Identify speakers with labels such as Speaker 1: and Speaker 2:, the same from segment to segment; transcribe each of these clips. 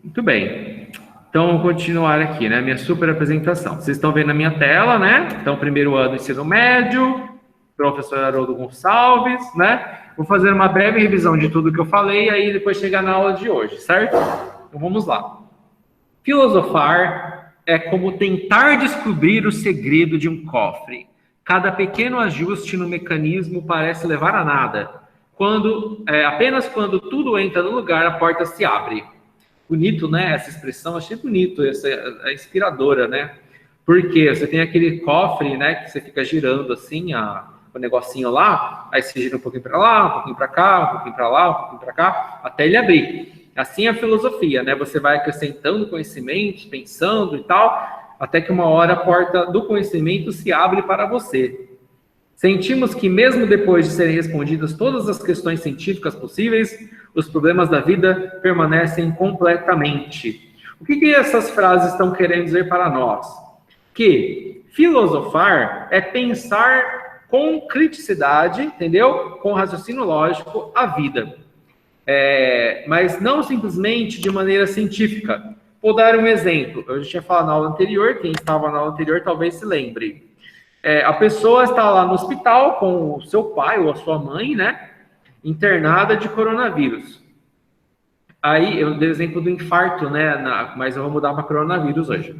Speaker 1: Muito bem. Então, vou continuar aqui, né? Minha super apresentação. Vocês estão vendo a minha tela, né? Então, primeiro ano ensino médio, professor Haroldo Gonçalves, né? Vou fazer uma breve revisão de tudo que eu falei, aí depois chegar na aula de hoje, certo? Então, vamos lá. Filosofar é como tentar descobrir o segredo de um cofre. Cada pequeno ajuste no mecanismo parece levar a nada. Apenas quando tudo entra no lugar, a porta se abre. Bonito, né? Essa expressão, achei bonito, essa é inspiradora, né? Porque você tem aquele cofre, né, que você fica girando assim, o negocinho lá, aí você gira um pouquinho para lá, um pouquinho para cá, um pouquinho para lá, um pouquinho para cá, até ele abrir. Assim é a filosofia, né? Você vai acrescentando conhecimento, pensando e tal, até que uma hora a porta do conhecimento se abre para você. Sentimos que, mesmo depois de serem respondidas todas as questões científicas possíveis, os problemas da vida permanecem completamente. O que essas frases estão querendo dizer para nós? Que filosofar é pensar com criticidade, entendeu? Com raciocínio lógico, a vida. Mas não simplesmente de maneira científica. Vou dar um exemplo. Eu já tinha falado na aula anterior, quem estava na aula anterior talvez se lembre. A pessoa está lá no hospital com o seu pai ou a sua mãe, né? Internada de coronavírus. Aí, eu dei o exemplo do infarto, né? Mas eu vou mudar para coronavírus hoje.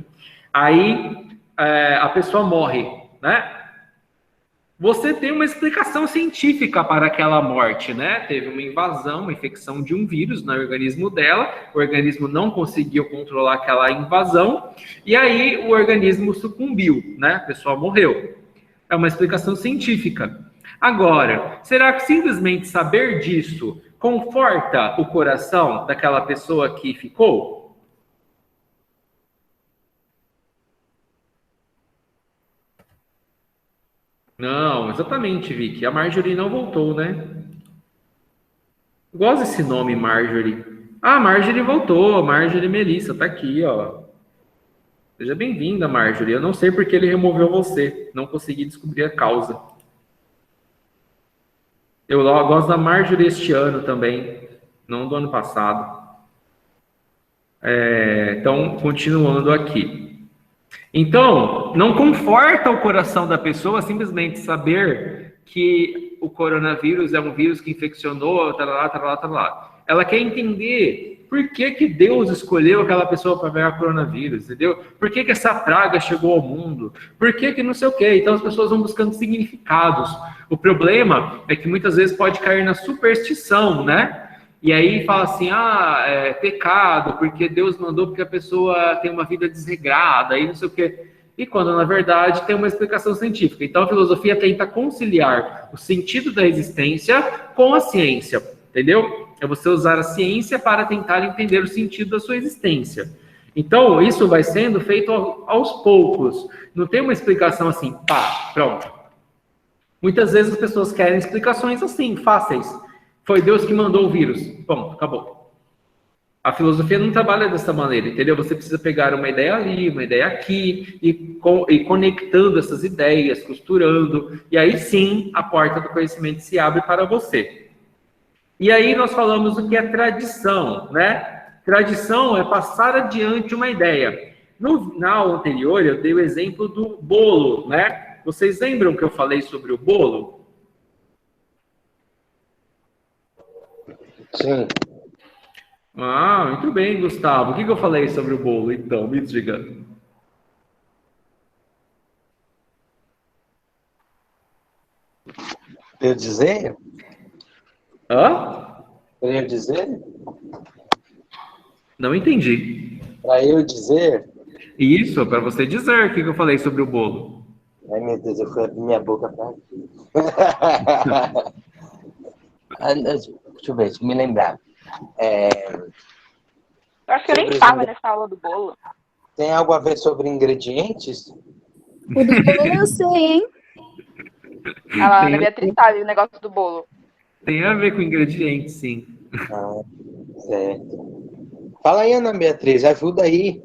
Speaker 1: Aí, a pessoa morre, né? Você tem uma explicação científica para aquela morte, né? Teve uma invasão, uma infecção de um vírus no organismo dela, o organismo não conseguiu controlar aquela invasão, e aí o organismo sucumbiu, né? A pessoa morreu. É uma explicação científica. Agora, será que simplesmente saber disso conforta o coração daquela pessoa que ficou? Não, exatamente, Vicky. A Marjorie não voltou, né? Gosto desse nome, Marjorie. Ah, Marjorie voltou. Marjorie Melissa, tá aqui, ó. Seja bem-vinda, Marjorie. Eu não sei porque ele removeu você. Não consegui descobrir a causa. Eu gosto da Marjorie este ano também, não do ano passado. Então, continuando aqui. Então, não conforta o coração da pessoa simplesmente saber que o coronavírus é um vírus que infeccionou, tarará, tarará, tarará. Ela quer entender por que Deus escolheu aquela pessoa para pegar coronavírus, entendeu? Por que essa praga chegou ao mundo? Por que não sei o quê? Então as pessoas vão buscando significados. O problema é que muitas vezes pode cair na superstição, né? E aí fala assim, é pecado, porque Deus mandou porque a pessoa tem uma vida desregrada, e não sei o quê. E quando, na verdade, tem uma explicação científica. Então, a filosofia tenta conciliar o sentido da existência com a ciência, entendeu? É você usar a ciência para tentar entender o sentido da sua existência. Então, isso vai sendo feito aos poucos. Não tem uma explicação assim, pá, pronto. Muitas vezes as pessoas querem explicações assim, fáceis. Foi Deus que mandou o vírus. Bom, acabou. A filosofia não trabalha dessa maneira, entendeu? Você precisa pegar uma ideia ali, uma ideia aqui, e conectando essas ideias, costurando, e aí sim a porta do conhecimento se abre para você. E aí nós falamos do que é tradição, né? Tradição é passar adiante uma ideia. Na aula anterior, eu dei o exemplo do bolo, né? Vocês lembram que eu falei sobre o bolo?
Speaker 2: Sim.
Speaker 1: Ah, muito bem, Gustavo. O que eu falei sobre o bolo, então? Me diga.
Speaker 2: Eu dizer?
Speaker 1: Hã?
Speaker 2: Eu dizer?
Speaker 1: Não entendi.
Speaker 2: Para eu dizer?
Speaker 1: Isso, para você dizer o que eu falei sobre o bolo.
Speaker 2: Ai, meu Deus, eu fui abrir minha boca para aqui. Deixa eu ver, deixa eu me lembrar.
Speaker 3: Eu acho que eu nem estava nessa aula do bolo.
Speaker 2: Tem algo a ver sobre ingredientes?
Speaker 4: O do bolo eu sei, hein?
Speaker 3: A Ana Beatriz sabe o negócio do bolo.
Speaker 1: Tem a ver com ingredientes, sim.
Speaker 2: Ah, certo. Fala aí, Ana Beatriz, ajuda aí.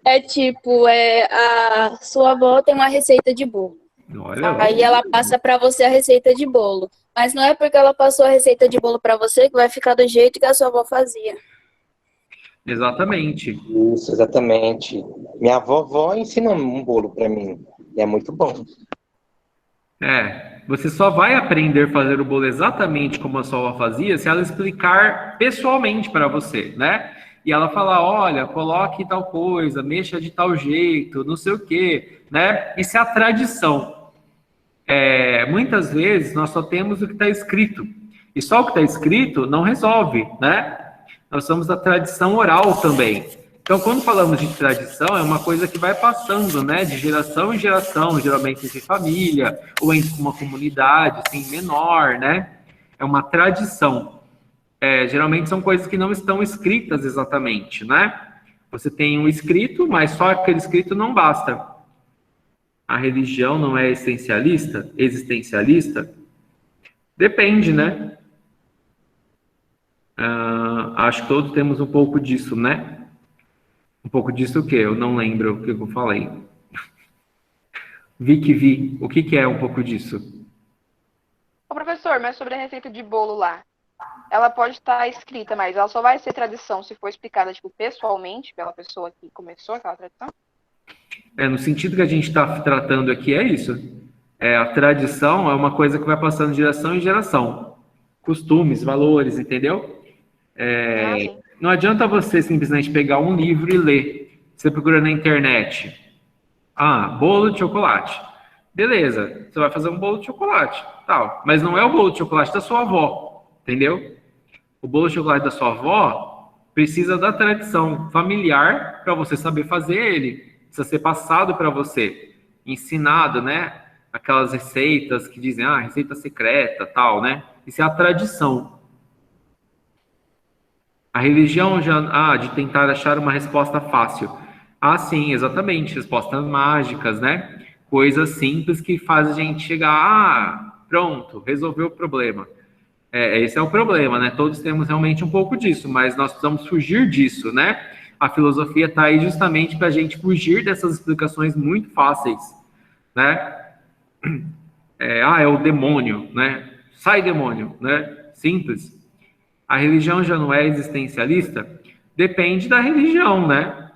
Speaker 4: É tipo, a sua avó tem uma receita de bolo.
Speaker 1: Olha.
Speaker 4: Aí ela passa para você a receita de bolo. Mas não é porque ela passou a receita de bolo para você que vai ficar do jeito que a sua avó fazia.
Speaker 1: Exatamente.
Speaker 2: Isso, exatamente. Minha vovó ensina um bolo para mim. E é muito bom.
Speaker 1: Você só vai aprender a fazer o bolo exatamente como a sua avó fazia se ela explicar pessoalmente para você, né? E ela falar, olha, coloque tal coisa, mexa de tal jeito, não sei o quê, né? Isso é a tradição. Muitas vezes nós só temos o que está escrito. E só o que está escrito não resolve, né? Nós somos da tradição oral também. Então, quando falamos de tradição, é uma coisa que vai passando, né, de geração em geração, geralmente entre família, ou em uma comunidade, assim, menor, né? É uma tradição. Geralmente são coisas que não estão escritas exatamente, né? Você tem um escrito, mas só aquele escrito não basta. A religião não é essencialista, existencialista? Depende, né? Acho que todos temos um pouco disso, né? Um pouco disso o quê? Eu não lembro o que eu falei. Vi. O que é um pouco disso?
Speaker 3: Ô, professor, mas sobre a receita de bolo lá, ela pode estar escrita, mas ela só vai ser tradição se for explicada, tipo, pessoalmente, pela pessoa que começou aquela tradição?
Speaker 1: No sentido que a gente está tratando aqui, é isso. A tradição é uma coisa que vai passando de geração em geração. Costumes, valores, entendeu? Não adianta você simplesmente pegar um livro e ler. Você procura na internet. Bolo de chocolate. Beleza, você vai fazer um bolo de chocolate, tal. Mas não é o bolo de chocolate da sua avó, entendeu? O bolo de chocolate da sua avó precisa da tradição familiar para você saber fazer ele. Precisa ser passado para você, ensinado, né? Aquelas receitas que dizem, receita secreta, tal, né? Isso é a tradição. A religião de tentar achar uma resposta fácil. Sim, exatamente, respostas mágicas, né? Coisas simples que fazem a gente chegar, pronto, resolveu o problema. Esse é o problema, né? Todos temos realmente um pouco disso, mas nós precisamos fugir disso, né? A filosofia está aí justamente para a gente fugir dessas explicações muito fáceis, né? É o demônio, né? Sai demônio, né? Simples. A religião já não é existencialista? Depende da religião, né?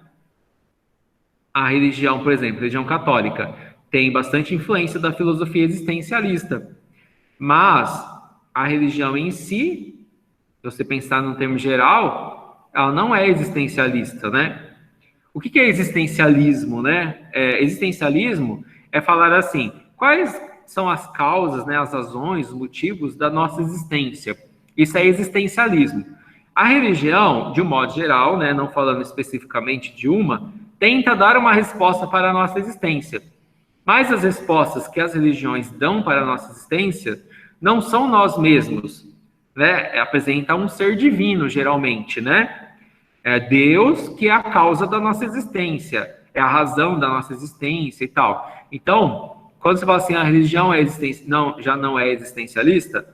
Speaker 1: A religião, por exemplo, a religião católica, tem bastante influência da filosofia existencialista. Mas a religião em si, se você pensar num termo geral, ela não é existencialista, né? O que é existencialismo, né? Existencialismo é falar assim, quais são as causas, né, as razões, os motivos da nossa existência? Isso é existencialismo. A religião, de um modo geral, né, não falando especificamente de uma, tenta dar uma resposta para a nossa existência. Mas as respostas que as religiões dão para a nossa existência não são nós mesmos, né? Apresenta um ser divino, geralmente, né? É Deus que é a causa da nossa existência, é a razão da nossa existência e tal. Então, quando você fala assim, a religião já não é existencialista,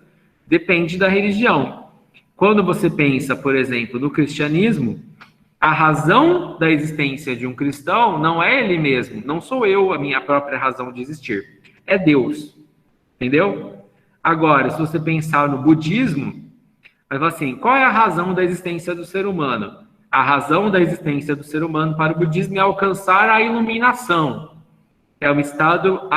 Speaker 1: depende da religião. Quando você pensa, por exemplo, no cristianismo, a razão da existência de um cristão não é ele mesmo, não sou eu a minha própria razão de existir, é Deus, entendeu? Agora, se você pensar no budismo, vai falar assim, qual é a razão da existência do ser humano? A razão da existência do ser humano para o budismo é alcançar a iluminação, é um estado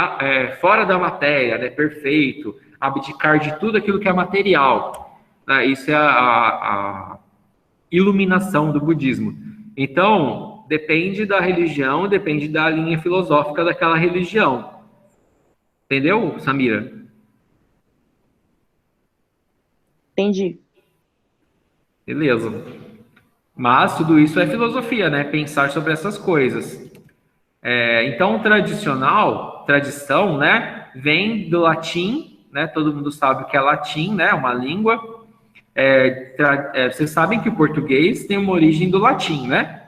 Speaker 1: fora da matéria, né, perfeito, abdicar de tudo aquilo que é material. Isso é a iluminação do budismo. Então, depende da religião, depende da linha filosófica daquela religião. Entendeu, Samira?
Speaker 5: Entendi.
Speaker 1: Beleza. Mas tudo isso é filosofia, né? Pensar sobre essas coisas. Então, tradição, né? Vem do latim, né? Todo mundo sabe que é latim, né? Uma língua. Vocês sabem que o português tem uma origem do latim, né?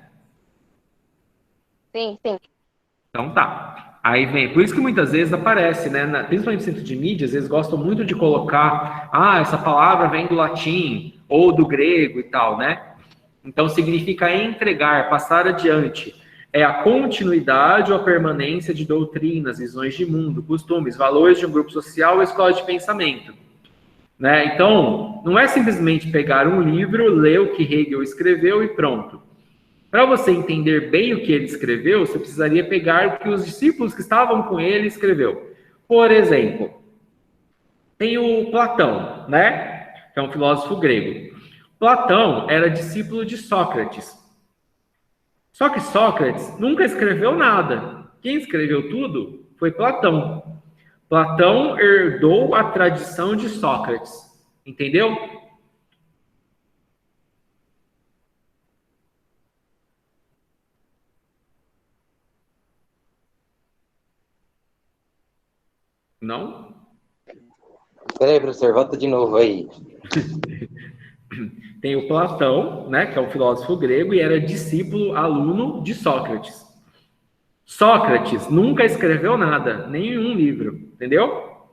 Speaker 3: Sim.
Speaker 1: Então tá. Aí vem, por isso que muitas vezes aparece, né? Principalmente no centro de mídias, eles gostam muito de colocar, essa palavra vem do latim ou do grego e tal, né? Então significa entregar, passar adiante. É a continuidade ou a permanência de doutrinas, visões de mundo, costumes, valores de um grupo social ou escola de pensamento. Né? Então, não é simplesmente pegar um livro, ler o que Hegel escreveu e pronto. Para você entender bem o que ele escreveu, você precisaria pegar o que os discípulos que estavam com ele escreveu. Por exemplo, tem o Platão, né? Que é um filósofo grego. Platão era discípulo de Sócrates. Só que Sócrates nunca escreveu nada. Quem escreveu tudo foi Platão. Platão herdou a tradição de Sócrates. Entendeu? Não?
Speaker 2: Peraí, professor, volta de novo aí.
Speaker 1: Tem o Platão, né, que é um filósofo grego e era discípulo, aluno de Sócrates. Sócrates nunca escreveu nada, nenhum livro, entendeu?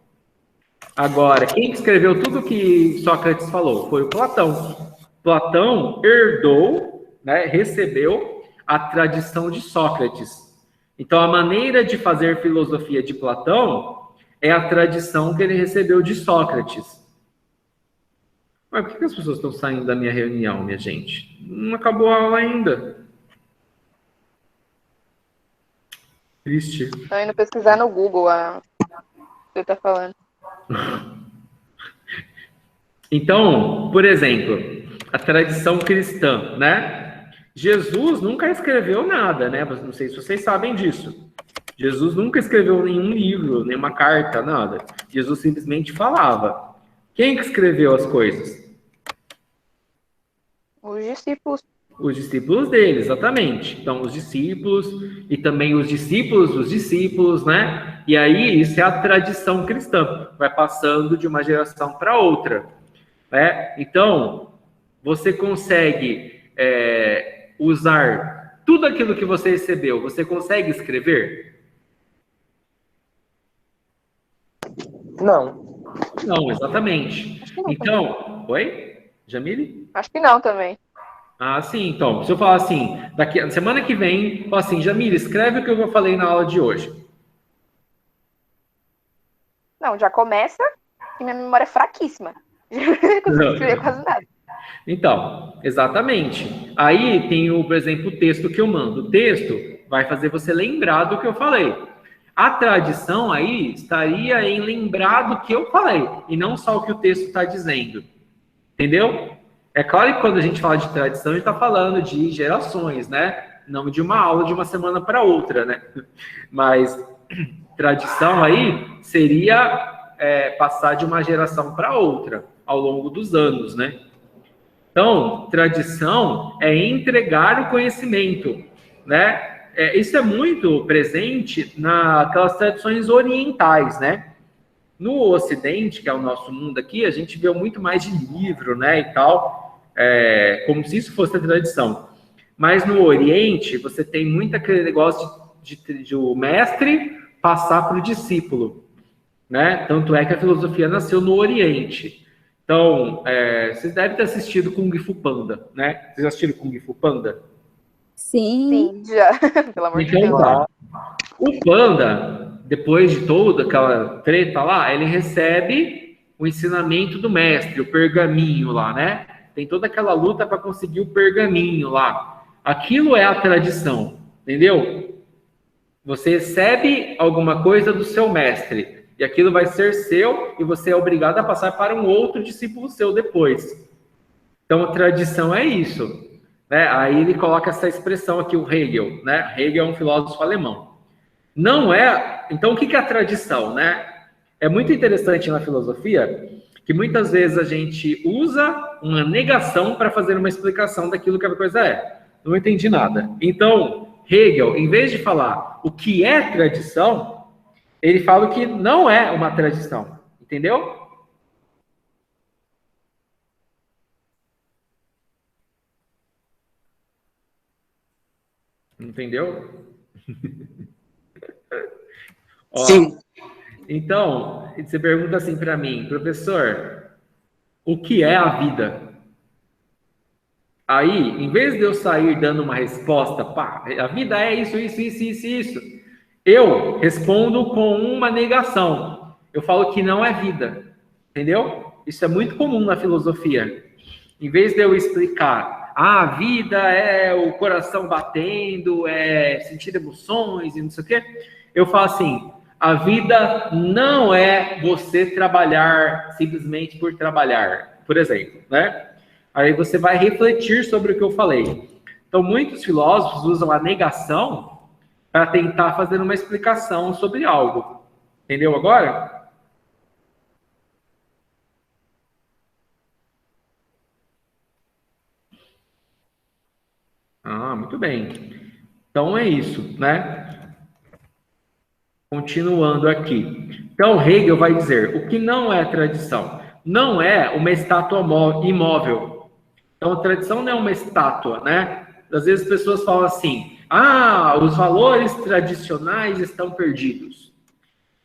Speaker 1: Agora, quem escreveu tudo que Sócrates falou foi o Platão. Platão herdou, né, recebeu a tradição de Sócrates. Então, a maneira de fazer filosofia de Platão é a tradição que ele recebeu de Sócrates. Mas por que as pessoas estão saindo da minha reunião, minha gente? Não acabou a aula ainda. Triste.
Speaker 3: Estou indo pesquisar no Google o que você está falando.
Speaker 1: Então, por exemplo, a tradição cristã, né? Jesus nunca escreveu nada, né? Não sei se vocês sabem disso. Jesus nunca escreveu nenhum livro, nenhuma carta, nada. Jesus simplesmente falava. Quem que escreveu as coisas?
Speaker 3: Os discípulos.
Speaker 1: Os discípulos dele, exatamente. Então, os discípulos e também os discípulos dos discípulos, né? E aí, isso é a tradição cristã. Vai passando de uma geração para outra, né? Então, você consegue usar tudo aquilo que você recebeu. Você consegue escrever?
Speaker 2: Não.
Speaker 1: Não, exatamente. Então, oi? Jamile?
Speaker 3: Acho que não também.
Speaker 1: Ah, sim, então, se eu falar assim, semana que vem, fala assim, Jamile, escreve o que eu falei na aula de hoje.
Speaker 3: Não, já começa que minha memória é fraquíssima. Não consigo escrever quase nada.
Speaker 1: Então, exatamente. Aí tem, por exemplo, o texto que eu mando. O texto vai fazer você lembrar do que eu falei. A tradição aí estaria em lembrar do que eu falei, e não só o que o texto está dizendo. Entendeu? É claro que quando a gente fala de tradição, a gente está falando de gerações, né? Não de uma aula de uma semana para outra, né? Mas tradição aí seria passar de uma geração para outra ao longo dos anos, né? Então, tradição é entregar o conhecimento, né? Isso é muito presente naquelas tradições orientais, né? No Ocidente, que é o nosso mundo aqui, a gente vê muito mais de livro, né, e tal, como se isso fosse a tradição. Mas no Oriente, você tem muito aquele negócio de o mestre passar para o discípulo, né? Tanto é que a filosofia nasceu no Oriente. Então, vocês devem ter assistido Kung Fu Panda, né? Vocês já assistiram Kung Fu Panda?
Speaker 4: Sim.
Speaker 3: Sim, já. Pelo amor de Deus.
Speaker 1: Tá. O Panda, depois de toda aquela treta lá, ele recebe o ensinamento do mestre, o pergaminho lá, né? Tem toda aquela luta para conseguir o pergaminho lá. Aquilo é a tradição, entendeu? Você recebe alguma coisa do seu mestre, e aquilo vai ser seu, e você é obrigado a passar para um outro discípulo seu depois. Então, a tradição é isso. Né? Aí ele coloca essa expressão aqui, o Hegel, né? Hegel é um filósofo alemão. Não é... Então, o que é a tradição, né? É muito interessante na filosofia que muitas vezes a gente usa uma negação para fazer uma explicação daquilo que a coisa é. Não entendi nada. Então, Hegel, em vez de falar o que é tradição, ele fala o que não é uma tradição. Entendeu? Entendeu? Ó,
Speaker 2: Sim.
Speaker 1: então, você pergunta assim para mim, professor, o que é a vida? Aí, em vez de eu sair dando uma resposta, pá, a vida é isso, isso, isso, isso, isso, eu respondo com uma negação. Eu falo que não é vida, entendeu? Isso é muito comum na filosofia. Em vez de eu explicar a vida é o coração batendo, é sentir emoções e não sei o quê. Eu falo assim, a vida não é você trabalhar simplesmente por trabalhar, por exemplo, né? Aí você vai refletir sobre o que eu falei. Então, muitos filósofos usam a negação para tentar fazer uma explicação sobre algo. Entendeu agora? Ah, muito bem. Então é isso, né? Continuando aqui. Então, Hegel vai dizer, o que não é tradição? Não é uma estátua imóvel. Então, a tradição não é uma estátua, né? Às vezes as pessoas falam assim, os valores tradicionais estão perdidos.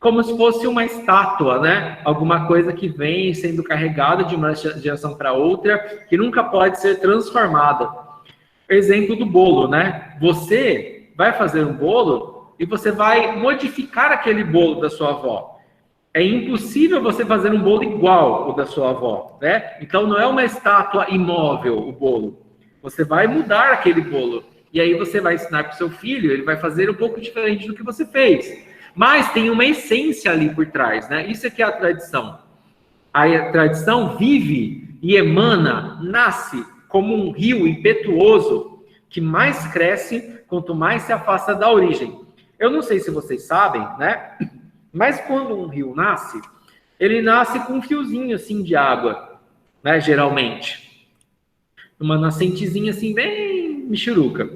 Speaker 1: Como se fosse uma estátua, né? Alguma coisa que vem sendo carregada de uma geração para outra, que nunca pode ser transformada. Exemplo do bolo, né? Você vai fazer um bolo e você vai modificar aquele bolo da sua avó. É impossível você fazer um bolo igual ao da sua avó, né? Então não é uma estátua imóvel o bolo. Você vai mudar aquele bolo. E aí você vai ensinar para o seu filho, ele vai fazer um pouco diferente do que você fez. Mas tem uma essência ali por trás, né? Isso é que é a tradição. A tradição vive e emana, nasce como um rio impetuoso que mais cresce quanto mais se afasta da origem. Eu não sei se vocês sabem, né? Mas quando um rio nasce, ele nasce com um fiozinho assim de água, né? Geralmente. Uma nascentezinha assim, bem michuruca.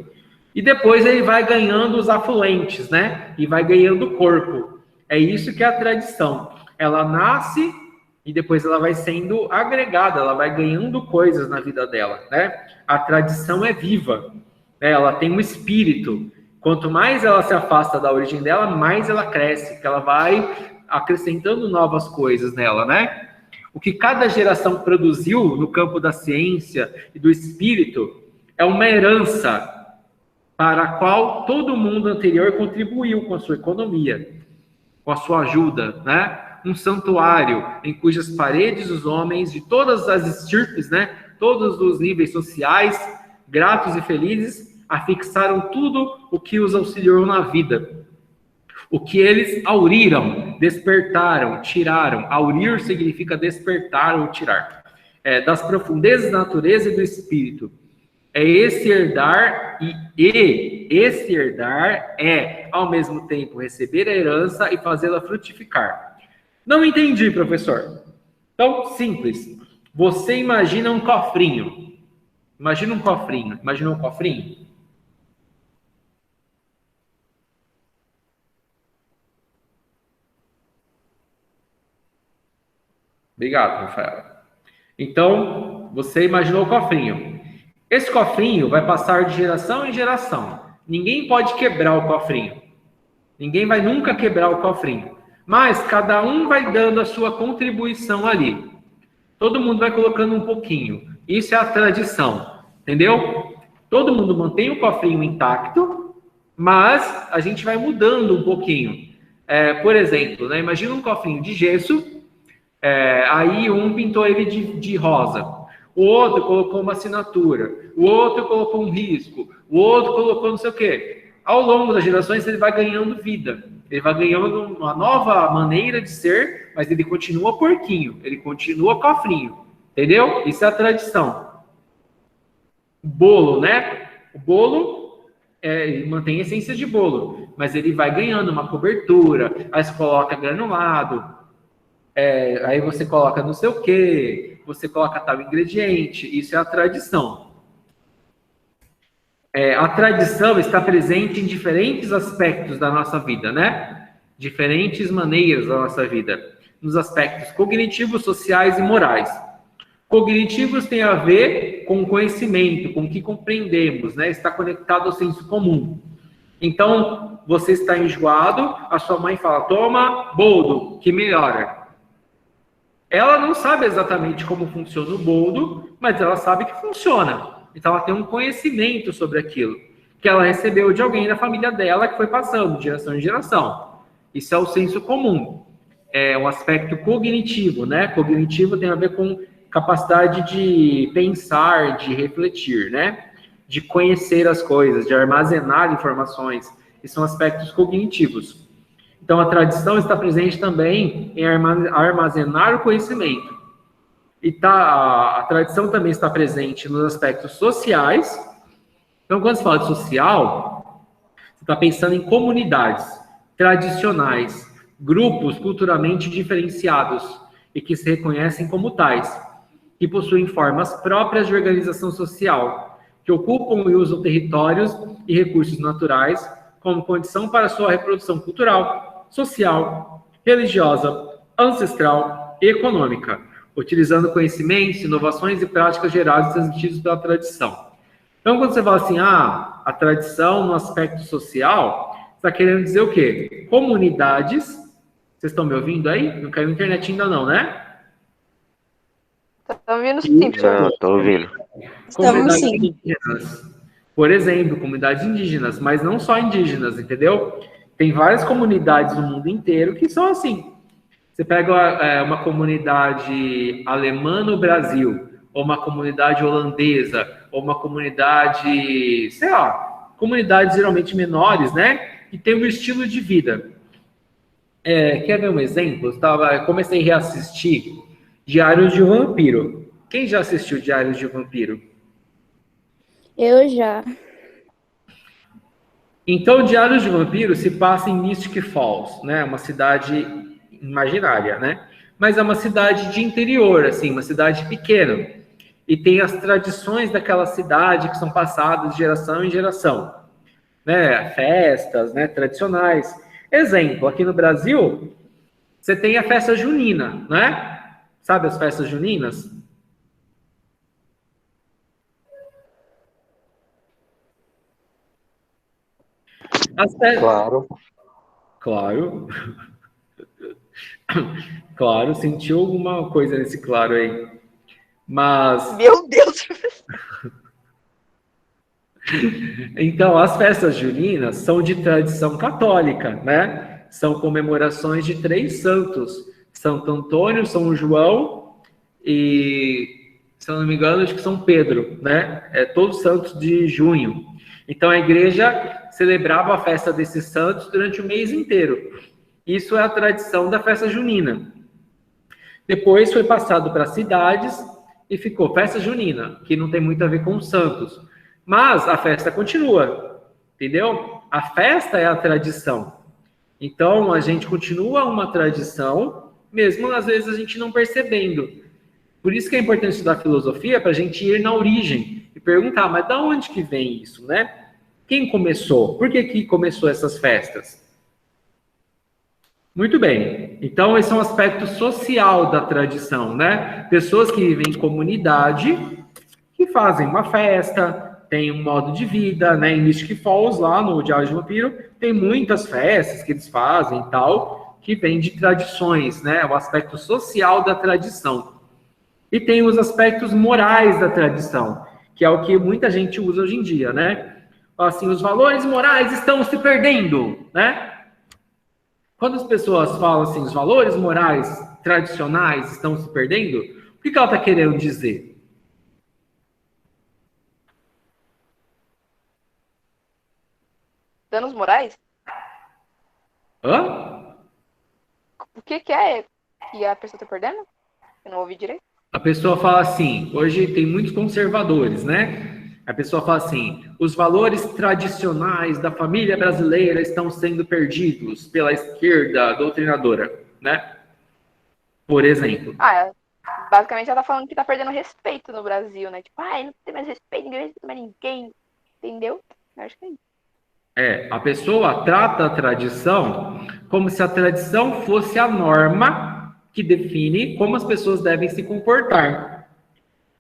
Speaker 1: E depois ele vai ganhando os afluentes, né? E vai ganhando corpo. É isso que é a tradição. Ela nasce e depois ela vai sendo agregada, ela vai ganhando coisas na vida dela, né? A tradição é viva, né? Ela tem um espírito. Quanto mais ela se afasta da origem dela, mais ela cresce, porque ela vai acrescentando novas coisas nela, né? O que cada geração produziu no campo da ciência e do espírito é uma herança para a qual todo mundo anterior contribuiu com a sua economia, com a sua ajuda, né? Um santuário em cujas paredes os homens de todas as estirpes, né? Todos os níveis sociais, gratos e felizes, afixaram tudo o que os auxiliou na vida. O que eles auriram, despertaram, tiraram. Aurir significa despertar ou tirar. Das profundezas da natureza e do espírito. É esse herdar e esse herdar é, ao mesmo tempo, receber a herança e fazê-la frutificar. Não entendi, professor. Então, simples. Você imagina um cofrinho. Imagina um cofrinho. Imagina um cofrinho? Obrigado, Rafael. Então, você imaginou o cofrinho. Esse cofrinho vai passar de geração em geração. Ninguém pode quebrar o cofrinho. Ninguém vai nunca quebrar o cofrinho. Mas cada um vai dando a sua contribuição ali. Todo mundo vai colocando um pouquinho. Isso é a tradição. Entendeu? Todo mundo mantém o cofrinho intacto, mas a gente vai mudando um pouquinho. Por exemplo, né, imagina um cofrinho de gesso. Aí um pintou ele de rosa, o outro colocou uma assinatura, o outro colocou um risco, o outro colocou não sei o quê. Ao longo das gerações ele vai ganhando vida, ele vai ganhando uma nova maneira de ser, mas ele continua porquinho, ele continua cofrinho, entendeu? Isso é a tradição. O bolo, né? O bolo ele mantém a essência de bolo, mas ele vai ganhando uma cobertura, aí você coloca granulado, aí você coloca não sei o quê, você coloca tal ingrediente, isso é a tradição. A tradição está presente em diferentes aspectos da nossa vida, né? Diferentes maneiras da nossa vida. Nos aspectos cognitivos, sociais e morais. Cognitivos tem a ver com conhecimento, com o que compreendemos, né? Está conectado ao senso comum. Então, você está enjoado, a sua mãe fala, toma boldo, que melhora. Ela não sabe exatamente como funciona o boldo, mas ela sabe que funciona. Então, ela tem um conhecimento sobre aquilo, que ela recebeu de alguém da família dela, que foi passando de geração em geração. Isso é o senso comum. É um aspecto cognitivo, né? Cognitivo tem a ver com capacidade de pensar, de refletir, né? De conhecer as coisas, de armazenar informações. E são aspectos cognitivos. Então, a tradição está presente também em armazenar o conhecimento. E a tradição também está presente nos aspectos sociais. Então, quando se fala de social, você está pensando em comunidades tradicionais, grupos culturalmente diferenciados e que se reconhecem como tais, que possuem formas próprias de organização social, que ocupam e usam territórios e recursos naturais como condição para sua reprodução cultural, social, religiosa, ancestral e econômica, utilizando conhecimentos, inovações e práticas geradas e transmitidos pela tradição. Então, quando você fala assim, a tradição no aspecto social, você está querendo dizer o quê? Comunidades, vocês estão me ouvindo aí? Não caiu na internet ainda não, né?
Speaker 3: Estão ouvindo sim,
Speaker 2: Não, tô ouvindo.
Speaker 1: Comunidades
Speaker 4: sim.
Speaker 1: indígenas. Por exemplo, comunidades indígenas, mas não só indígenas, entendeu? Tem várias comunidades no mundo inteiro que são assim. Você pega uma comunidade alemã no Brasil, ou uma comunidade holandesa, ou uma comunidade, sei lá, comunidades geralmente menores, né? Que tem um estilo de vida. Quer ver um exemplo? Eu comecei a reassistir Diários de um Vampiro. Quem já assistiu Diários de um Vampiro?
Speaker 4: Eu já.
Speaker 1: Então, Diários de um Vampiro se passa em Mystic Falls, né? Uma cidade imaginária, né? Mas é uma cidade de interior, assim, uma cidade pequena. E tem as tradições daquela cidade que são passadas de geração em geração, né? Festas, né? Tradicionais. Exemplo, aqui no Brasil, você tem a festa junina, né? Sabe as festas juninas?
Speaker 2: Claro.
Speaker 1: Claro. Claro, sentiu alguma coisa nesse claro aí. Mas,
Speaker 3: Meu Deus!
Speaker 1: então, as festas juninas são de tradição católica, né? São comemorações de 3 santos. Santo Antônio, São João e, se eu não me engano, acho que São Pedro, né? Todos santos de junho. Então, a igreja celebrava a festa desses santos durante o mês inteiro. Isso é a tradição da festa junina. Depois foi passado para cidades e ficou festa junina, que não tem muito a ver com os santos. Mas a festa continua, entendeu? A festa é a tradição. Então, a gente continua uma tradição, mesmo às vezes a gente não percebendo. Por isso que é importante estudar filosofia, para a gente ir na origem e perguntar, mas de onde que vem isso, né? Quem começou? Por que começou essas festas? Muito bem. Então, esse é um aspecto social da tradição, né? Pessoas que vivem em comunidade, que fazem uma festa, tem um modo de vida, né? Em Mystic Falls, lá no Diário de um Vampiro, tem muitas festas que eles fazem e tal, que vem de tradições, né? O aspecto social da tradição. E tem os aspectos morais da tradição, que é o que muita gente usa hoje em dia, né? Assim, os valores morais estão se perdendo, né? Quando as pessoas falam assim, os valores morais tradicionais estão se perdendo, o que ela está querendo dizer?
Speaker 3: Danos morais?
Speaker 1: Hã?
Speaker 3: O que é que a pessoa tá perdendo? Eu não ouvi direito.
Speaker 1: A pessoa fala assim, hoje tem muitos conservadores, né? A pessoa fala assim, os valores tradicionais da família brasileira estão sendo perdidos pela esquerda doutrinadora, né? Por exemplo.
Speaker 3: Basicamente ela tá falando que tá perdendo respeito no Brasil, né? Tipo, não tem mais respeito, ninguém respeita mais ninguém. Entendeu? Acho que é isso.
Speaker 1: A pessoa trata a tradição como se a tradição fosse a norma que define como as pessoas devem se comportar.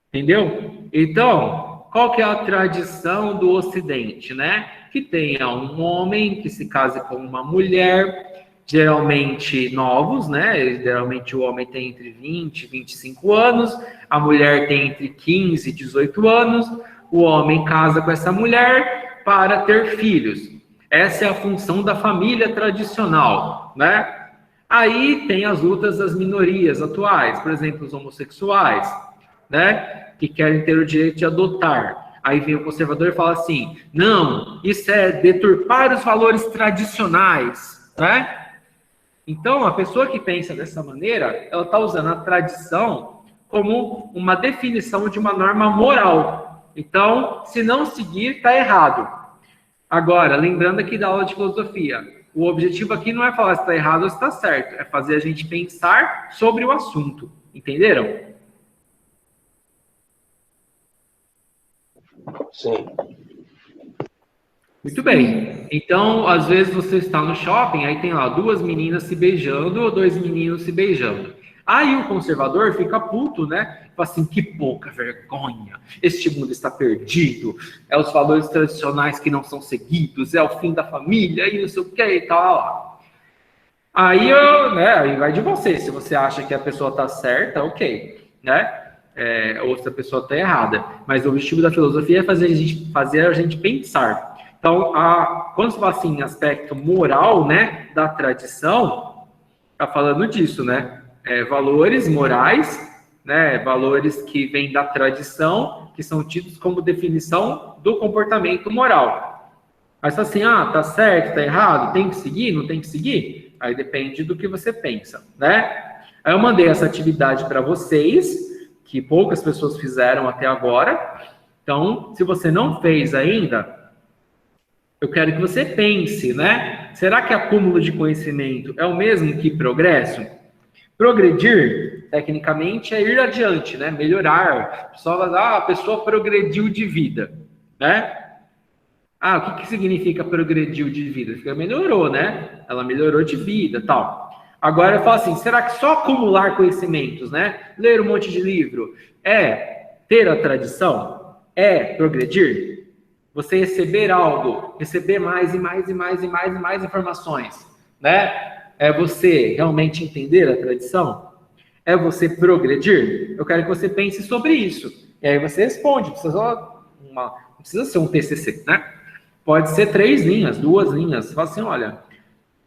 Speaker 1: Entendeu? Então, qual que é a tradição do Ocidente, né? Que tenha um homem que se case com uma mulher, geralmente novos, né? Geralmente o homem tem entre 20 e 25 anos, a mulher tem entre 15 e 18 anos, o homem casa com essa mulher para ter filhos. Essa é a função da família tradicional, né? Aí tem as lutas das minorias atuais, por exemplo, os homossexuais. né? Que querem ter o direito de adotar. Aí vem o conservador e fala assim, não, isso é deturpar os valores tradicionais, né? Então, a pessoa que pensa dessa maneira, ela está usando a tradição como uma definição de uma norma moral. Então, se não seguir, está errado. Agora, lembrando aqui da aula de filosofia, o objetivo aqui não é falar se está errado ou se está certo, é fazer a gente pensar sobre o assunto. Entenderam?
Speaker 2: Sim.
Speaker 1: Muito bem. Então, às vezes você está no shopping, aí tem lá 2 meninas se beijando ou 2 meninos se beijando. Aí o conservador fica puto, né? Fala assim, que pouca vergonha. Este mundo está perdido. É os valores tradicionais que não são seguidos. É o fim da família e não sei o que e tal. Aí, aí vai de você. Se você acha que a pessoa está certa, ok, né? Ou se a pessoa está errada. Mas o objetivo da filosofia é fazer a gente pensar. Então, quando se fala assim, aspecto moral, né, da tradição, está falando disso, né? Valores morais, né, valores que vêm da tradição, que são tidos como definição do comportamento moral. Mas assim, tá certo, tá errado, tem que seguir, não tem que seguir? Aí depende do que você pensa, né? Aí eu mandei essa atividade para vocês, que poucas pessoas fizeram até agora. Então, se você não fez ainda, eu quero que você pense, né? Será que acúmulo de conhecimento é o mesmo que progresso? Progredir, tecnicamente, é ir adiante, né? Melhorar. O pessoal vai dizer, a pessoa progrediu de vida, né? O que significa progrediu de vida? Significa melhorou, né? Ela melhorou de vida, tal. Agora eu falo assim, será que só acumular conhecimentos, né? Ler um monte de livro é ter a tradição? É progredir? Você receber algo, receber mais e mais e mais e mais e mais informações, né? É você realmente entender a tradição? É você progredir? Eu quero que você pense sobre isso. E aí você responde, não precisa ser um TCC, né? Pode ser 3 linhas, 2 linhas. Você fala assim, olha,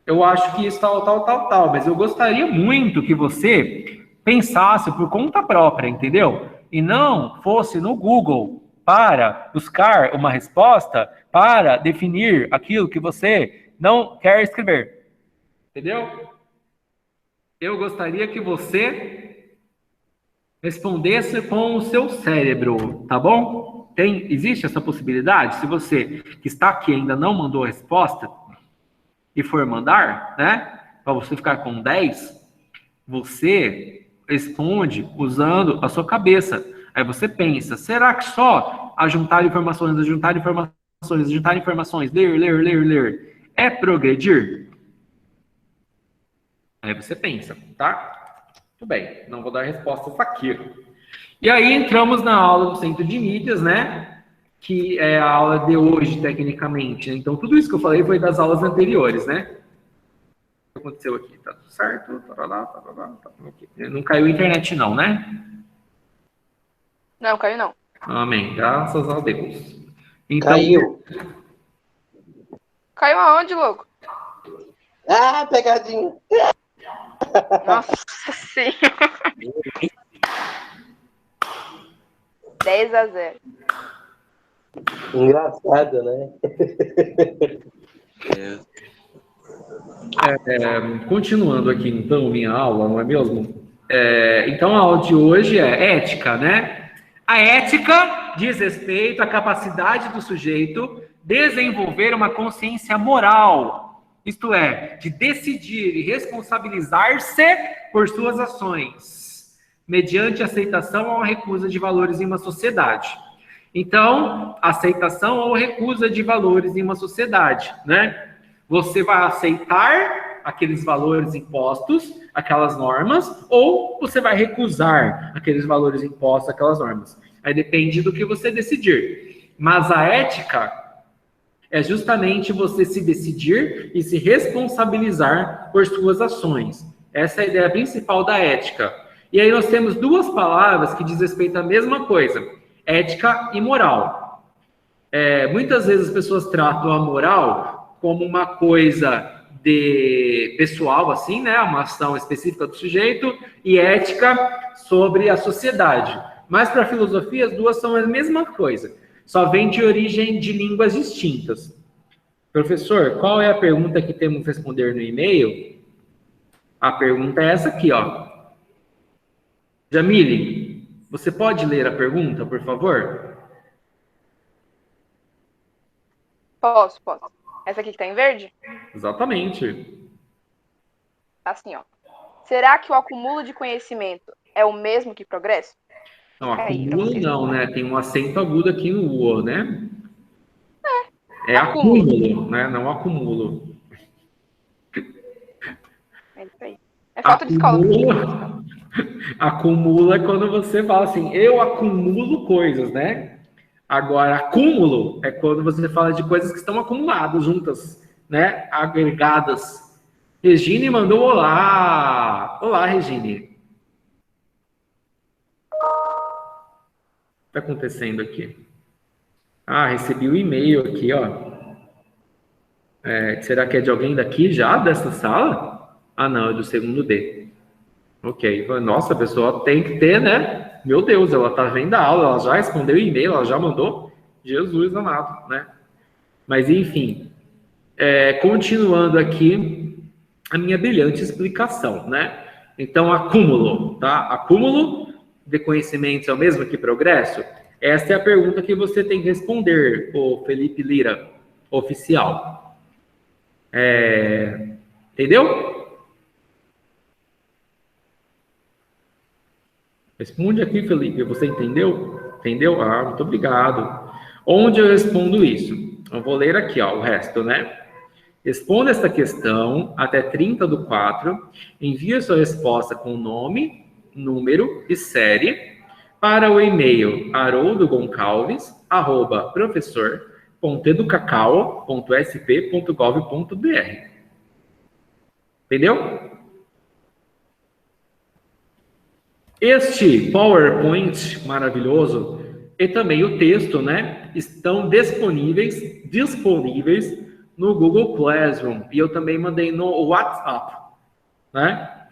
Speaker 1: eu acho que isso tal, mas eu gostaria muito que você pensasse por conta própria, entendeu? E não fosse no Google para buscar uma resposta para definir aquilo que você não quer escrever. Entendeu? Eu gostaria que você respondesse com o seu cérebro, tá bom? Existe essa possibilidade? Se você que está aqui ainda não mandou a resposta e for mandar, né? Para você ficar com 10, você responde usando a sua cabeça. Aí você pensa, será que só juntar informações, ler, é progredir? Aí você pensa, tá? Muito bem, não vou dar respostas aqui. E aí entramos na aula do Centro de Mídias, né? Que é a aula de hoje, tecnicamente. Então, tudo isso que eu falei foi das aulas anteriores, né? O que aconteceu aqui? Tá tudo certo? Tá tudo aqui. Não caiu a internet não, né?
Speaker 3: Não, caiu não.
Speaker 1: Amém. Graças a Deus. Então,
Speaker 2: Caiu.
Speaker 3: Caiu aonde, louco?
Speaker 2: Pegadinha.
Speaker 3: Nossa senhora. 10-0.
Speaker 2: Engraçado, né?
Speaker 1: Continuando aqui, então, minha aula, não é mesmo? Então, a aula de hoje é ética, né? A ética diz respeito à capacidade do sujeito desenvolver uma consciência moral, isto é, de decidir e responsabilizar-se por suas ações, mediante aceitação ou recusa de valores em uma sociedade. Então, aceitação ou recusa de valores em uma sociedade, né? Você vai aceitar aqueles valores impostos, aquelas normas, ou você vai recusar aqueles valores impostos, aquelas normas. Aí depende do que você decidir. Mas a ética é justamente você se decidir e se responsabilizar por suas ações. Essa é a ideia principal da ética. E aí nós temos 2 palavras que diz respeito à mesma coisa, ética e moral. Muitas vezes as pessoas tratam a moral como uma coisa de pessoal, assim, né? Uma ação específica do sujeito, e ética sobre a sociedade. Mas para a filosofia, as duas são a mesma coisa. Só vem de origem de línguas distintas. Professor, qual é a pergunta que temos que responder no e-mail? A pergunta é essa aqui, ó. Jamile, você pode ler a pergunta, por favor?
Speaker 3: Posso. Essa aqui que tá em verde?
Speaker 1: Exatamente.
Speaker 3: Assim, ó. Será que o acúmulo de conhecimento é o mesmo que progresso?
Speaker 1: Não,
Speaker 3: Fica aí pra
Speaker 1: acúmulo
Speaker 3: vocês.
Speaker 1: não, né? Tem um acento agudo aqui no U, né? É
Speaker 3: acúmulo.
Speaker 1: acúmulo, né? Não acúmulo.
Speaker 3: É isso aí. É falta de escola.
Speaker 1: Acúmulo, acumula é quando você fala assim, eu acumulo coisas, né? Agora, acúmulo é quando você fala de coisas que estão acumuladas juntas, né? Agregadas. Regine mandou olá. Olá, Regine. O que está acontecendo aqui? Ah, recebi o e-mail aqui, ó. Será que é de alguém daqui já, dessa sala? Ah, não, é do segundo D. Ok. Nossa, a pessoa tem que ter, né? Meu Deus, ela tá vendo a aula, ela já respondeu o e-mail, ela já mandou. Jesus amado, né? Mas, enfim. Continuando aqui a minha brilhante explicação, né? Então, acúmulo, tá? Acúmulo de conhecimentos é o mesmo que progresso? Essa é a pergunta que você tem que responder, o Felipe Lira, oficial. Entendeu? Responde aqui, Felipe. Você entendeu? Entendeu? Ah, muito obrigado. Onde eu respondo isso? Eu vou ler aqui, ó, o resto, né? Responda esta questão até 30/4. Envie sua resposta com nome, número e série para o e-mail haroldogoncalves@professor.educacau.sp.gov.br. Entendeu? Este PowerPoint maravilhoso e também o texto, né, estão disponíveis no Google Classroom. E eu também mandei no WhatsApp, né?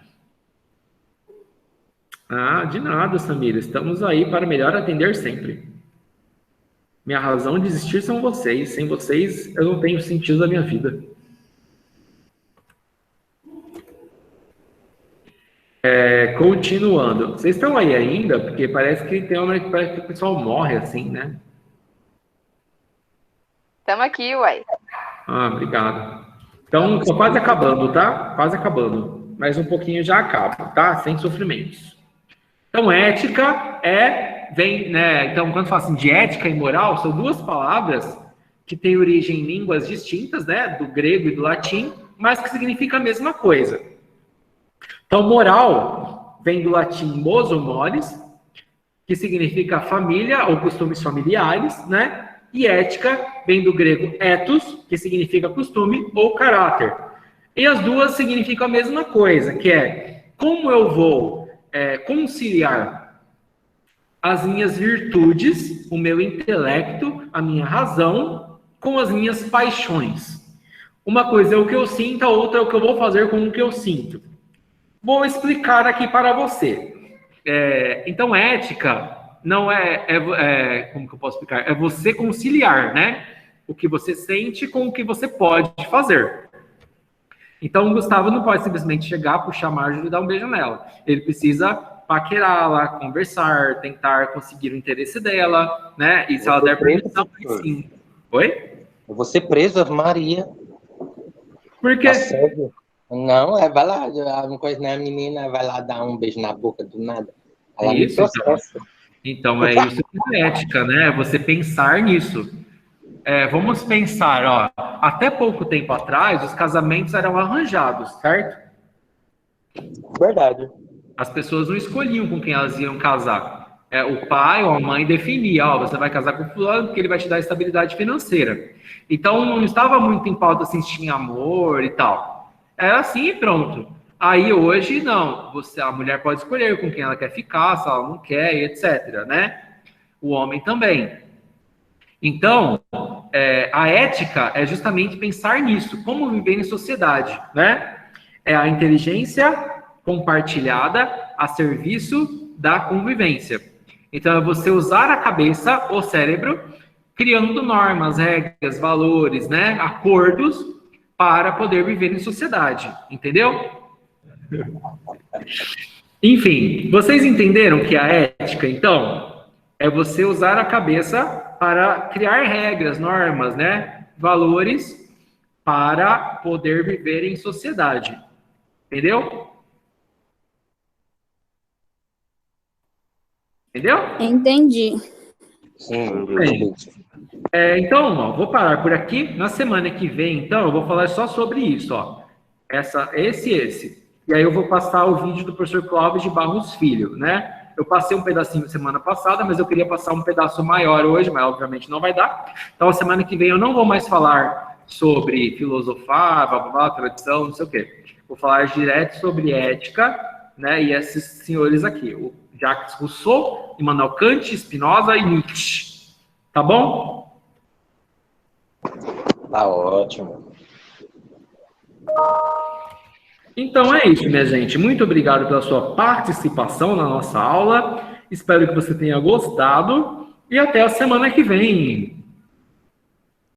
Speaker 1: Ah, de nada, Samira. Estamos aí para melhor atender sempre. Minha razão de existir são vocês. Sem vocês, eu não tenho sentido da minha vida. Continuando. Vocês estão aí ainda? Porque parece que parece que o pessoal morre assim, né?
Speaker 3: Estamos aqui, uai.
Speaker 1: Ah, obrigado. Então, tô quase acabando, tá? Quase acabando. Mais um pouquinho já acaba, tá? Sem sofrimentos. Então, ética vem, né? Então, quando fala assim de ética e moral, são duas palavras que têm origem em línguas distintas, né? Do grego e do latim, mas que significam a mesma coisa. Então, moral vem do latim mos ou mores, que significa família ou costumes familiares, né? E ética vem do grego ethos, que significa costume ou caráter. E as duas significam a mesma coisa, que é como eu vou conciliar as minhas virtudes, o meu intelecto, a minha razão, com as minhas paixões. Uma coisa é o que eu sinto, a outra é o que eu vou fazer com o que eu sinto. Vou explicar aqui para você. Então, ética não como que eu posso explicar? É você conciliar, né? O que você sente com o que você pode fazer. Então, o Gustavo não pode simplesmente chegar, puxar a Marjorie e dar um beijo nela. Ele precisa paquerá-la, conversar, tentar conseguir o interesse dela, né? E se ela der permissão, sim. Oi?
Speaker 2: Eu vou ser preso, Maria.
Speaker 1: Por quê?
Speaker 2: Assédio. Não, vai lá, uma coisa, né? A menina vai lá dar um beijo na boca do nada. Ela me processa.
Speaker 1: Então, é isso que é ética, né? Você pensar nisso. Vamos pensar, ó. Até pouco tempo atrás, os casamentos eram arranjados, certo?
Speaker 2: Verdade.
Speaker 1: As pessoas não escolhiam com quem elas iam casar. O pai ou a mãe definia, ó, você vai casar com o fulano porque ele vai te dar estabilidade financeira. Então, não estava muito em pauta assim, se tinha amor e tal. Era assim e pronto. Aí, hoje, não. A mulher pode escolher com quem ela quer ficar, se ela não quer, etc, né? O homem também. Então, a ética é justamente pensar nisso, como viver em sociedade, né? É a inteligência compartilhada a serviço da convivência. Então, é você usar a cabeça, o cérebro, criando normas, regras, valores, né, acordos para poder viver em sociedade, entendeu? Enfim, vocês entenderam que a ética, então, é você usar a cabeça para criar regras, normas, né, valores para poder viver em sociedade, entendeu? Entendeu?
Speaker 4: Entendi.
Speaker 2: Sim,
Speaker 1: Bem, então, ó, vou parar por aqui. Na semana que vem, então, eu vou falar só sobre isso, ó. Esse. E aí eu vou passar o vídeo do professor Clóvis de Barros Filho, né? Eu passei um pedacinho semana passada, mas eu queria passar um pedaço maior hoje, mas obviamente não vai dar. Então, a semana que vem eu não vou mais falar sobre filosofar, blá, blá, blá, tradição, não sei o quê. Vou falar direto sobre ética, né? E esses senhores aqui, o Jacques Rousseau, Immanuel Kant, Spinoza e Nietzsche. Tá bom?
Speaker 2: Tá ótimo.
Speaker 1: Então é isso, minha gente. Muito obrigado pela sua participação na nossa aula. Espero que você tenha gostado. E até a semana que vem.